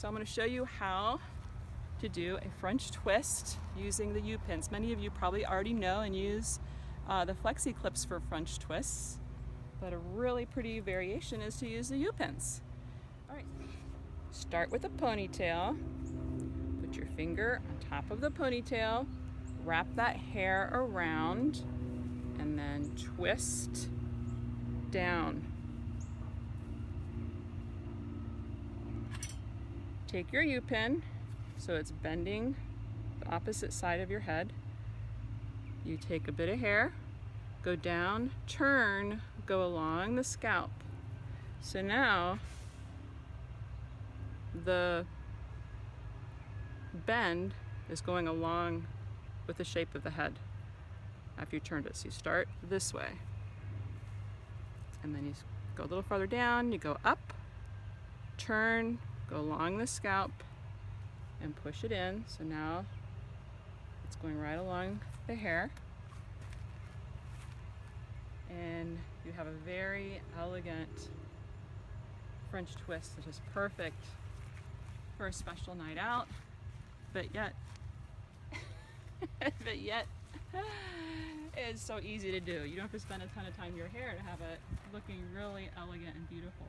So I'm going to show you how to do a French twist using the U-pins. Many of you probably already know and use the Flexi clips for French twists, but a really pretty variation is to use the U-pins. All right, start with a ponytail. Put your finger on top of the ponytail, wrap that hair around, and then twist down. Take your U-pin, so it's bending the opposite side of your head. You take a bit of hair, go down, turn, go along the scalp. So now the bend is going along with the shape of the head after you turned it. So you start this way, and then you go a little farther down, you go up, turn, go along the scalp, and push it in. So now it's going right along the hair, and you have a very elegant French twist that is perfect for a special night out, but yet it's so easy to do. You don't have to spend a ton of time in your hair to have it looking really elegant and beautiful.